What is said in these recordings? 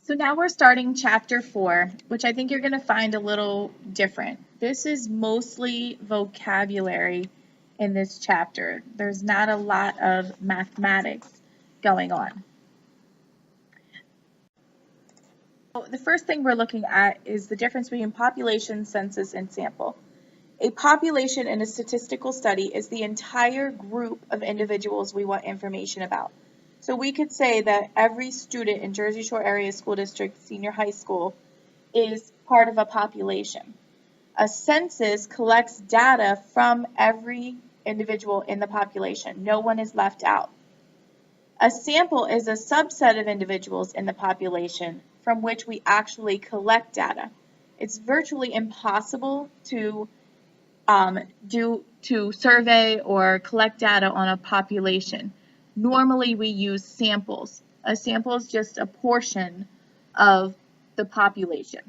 So now we're starting chapter 4, which I think you're going to find a little different. This is mostly vocabulary in this chapter. There's not a lot of mathematics going on. So the first thing we're looking at is the difference between population, census, and sample. A population in a statistical study is the entire group of individuals we want information about. So we could say that every student in Jersey Shore Area School District Senior High School is part of a population. A census collects data from every individual in the population. No one is left out. A sample is a subset of individuals in the population from which we actually collect data. It's virtually impossible to survey or collect data on a population. Normally we use samples. A sample is just a portion of the population.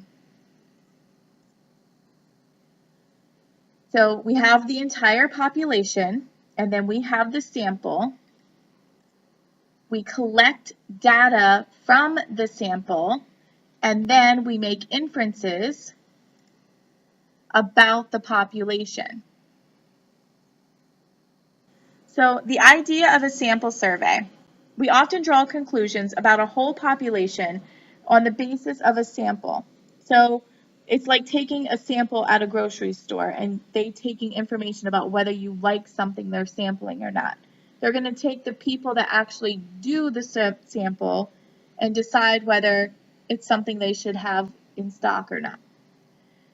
So we have the entire population, and then we have the sample. We collect data from the sample, and then we make inferences about the population. So the idea of a sample survey. We often draw conclusions about a whole population on the basis of a sample. So it's like taking a sample at a grocery store and they taking information about whether you like something they're sampling or not. They're going to take the people that actually do the sample and decide whether it's something they should have in stock or not.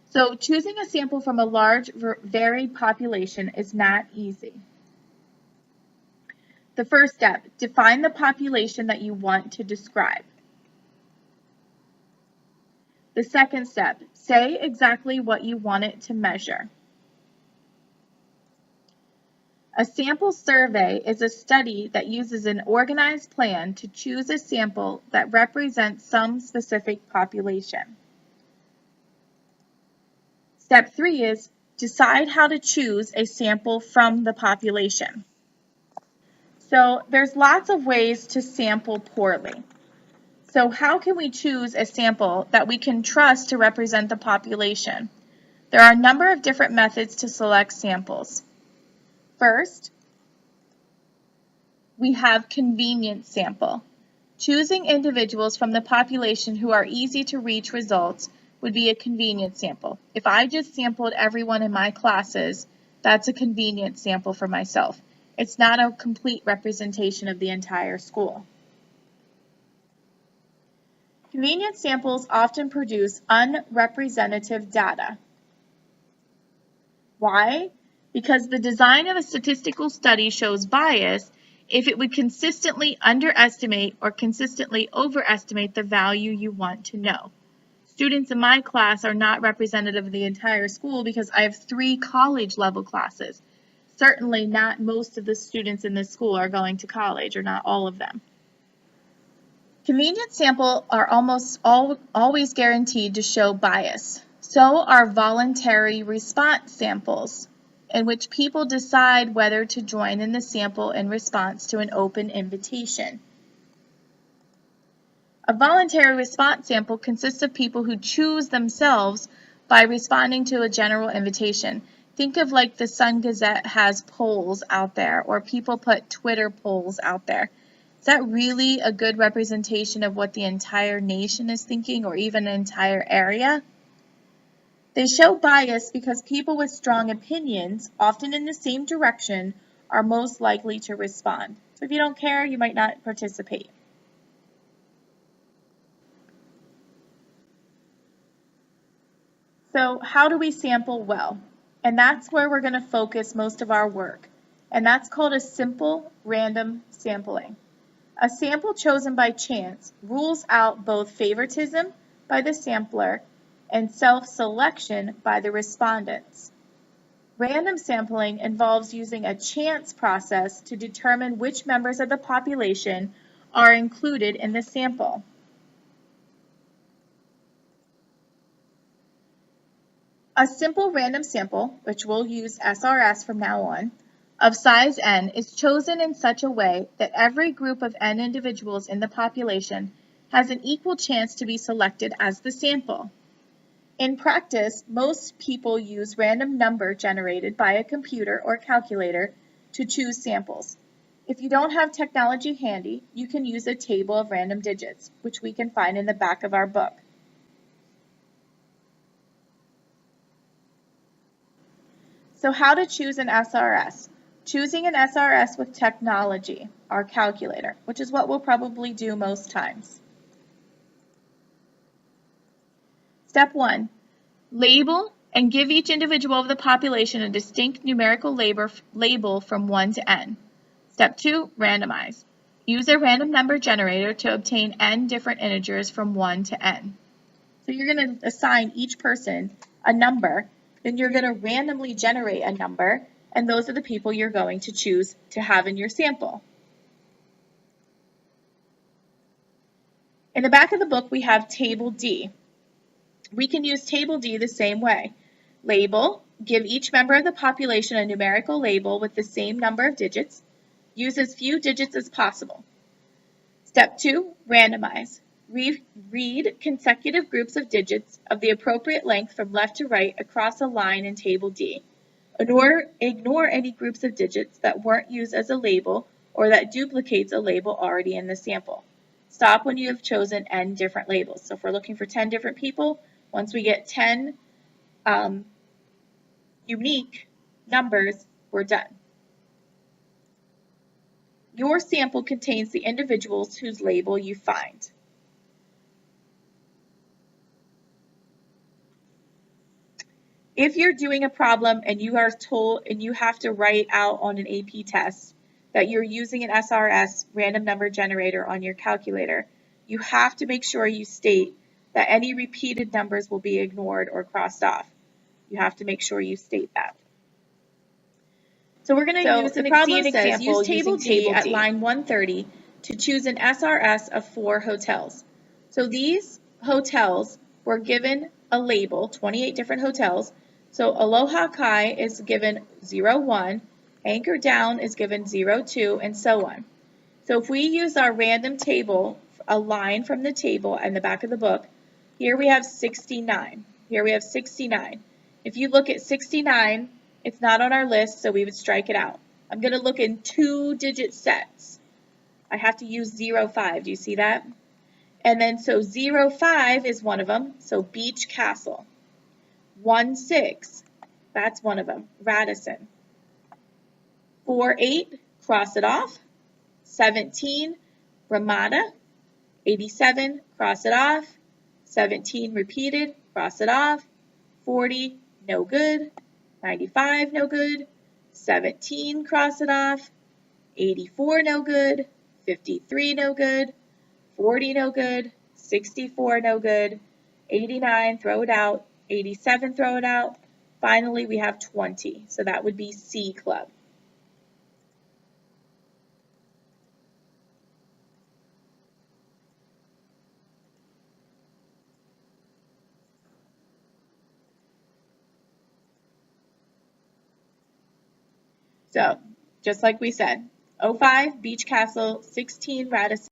So choosing a sample from a large, varied population is not easy. The first step, define the population that you want to describe. The second step, say exactly what you want it to measure. A sample survey is a study that uses an organized plan to choose a sample that represents some specific population. Step 3 is decide how to choose a sample from the population. So there's lots of ways to sample poorly. So how can we choose a sample that we can trust to represent the population? There are a number of different methods to select samples. First, we have convenience sample. Choosing individuals from the population who are easy to reach results would be a convenience sample. If I just sampled everyone in my classes, that's a convenience sample for myself. It's not a complete representation of the entire school. Convenience samples often produce unrepresentative data. Why? Because the design of a statistical study shows bias if it would consistently underestimate or consistently overestimate the value you want to know. Students in my class are not representative of the entire school because I have 3 college-level classes. Certainly not most of the students in this school are going to college, or not all of them. Convenience samples are almost always guaranteed to show bias. So are voluntary response samples, in which people decide whether to join in the sample in response to an open invitation. A voluntary response sample consists of people who choose themselves by responding to a general invitation. Think of like the Sun Gazette has polls out there, or people put Twitter polls out there. Is that really a good representation of what the entire nation is thinking, or even an entire area? They show bias because people with strong opinions, often in the same direction, are most likely to respond. So if you don't care, you might not participate. So how do we sample well? And that's where we're going to focus most of our work. And that's called a simple random sampling. A sample chosen by chance rules out both favoritism by the sampler and self-selection by the respondents. Random sampling involves using a chance process to determine which members of the population are included in the sample. A simple random sample, which we'll use SRS from now on, of size n is chosen in such a way that every group of n individuals in the population has an equal chance to be selected as the sample. In practice, most people use random number generated by a computer or calculator to choose samples. If you don't have technology handy, you can use a table of random digits, which we can find in the back of our book. So how to choose an SRS? Choosing an SRS with technology, our calculator, which is what we'll probably do most times. Step 1, label and give each individual of the population a distinct numerical label from 1 to n. Step 2, randomize. Use a random number generator to obtain n different integers from 1 to n. So you're going to assign each person a number, then you're going to randomly generate a number, and those are the people you're going to choose to have in your sample. In the back of the book, we have Table D. We can use Table D the same way. Label, give each member of the population a numerical label with the same number of digits. Use as few digits as possible. Step 2, randomize. Read consecutive groups of digits of the appropriate length from left to right across a line in Table D. Ignore any groups of digits that weren't used as a label or that duplicates a label already in the sample. Stop when you have chosen n different labels. So if we're looking for 10 different people, once we get 10 unique numbers, we're done. Your sample contains the individuals whose label you find. If you're doing a problem and you are told and you have to write out on an AP test that you're using an SRS, random number generator, on your calculator, you have to make sure you state that any repeated numbers will be ignored or crossed off. You have to make sure you state that. So we're going to use an example. Use Table D at line 130 to choose an SRS of 4 hotels. So these hotels were given a label, 28 different hotels. So Aloha Kai is given 01, Anchor Down is given 02, and so on. So if we use our random table, a line from the table in the back of the book, here we have 69. Here we have 69. If you look at 69, it's not on our list, so we would strike it out. I'm going to look in 2-digit sets. I have to use 05. Do you see that? And then so 05 is one of them, so Beach Castle. 16, that's one of them, Radisson. 48, cross it off. 17, Ramada. 87, cross it off. 17 repeated, cross it off. 40, no good. 95, no good. 17, cross it off. 84, no good. 53, no good. 40, no good. 64, no good. 89, throw it out. 87, throw it out. Finally, we have 20, so that would be C Club. So, just like we said, 05, Beach Castle, 16, Radisson.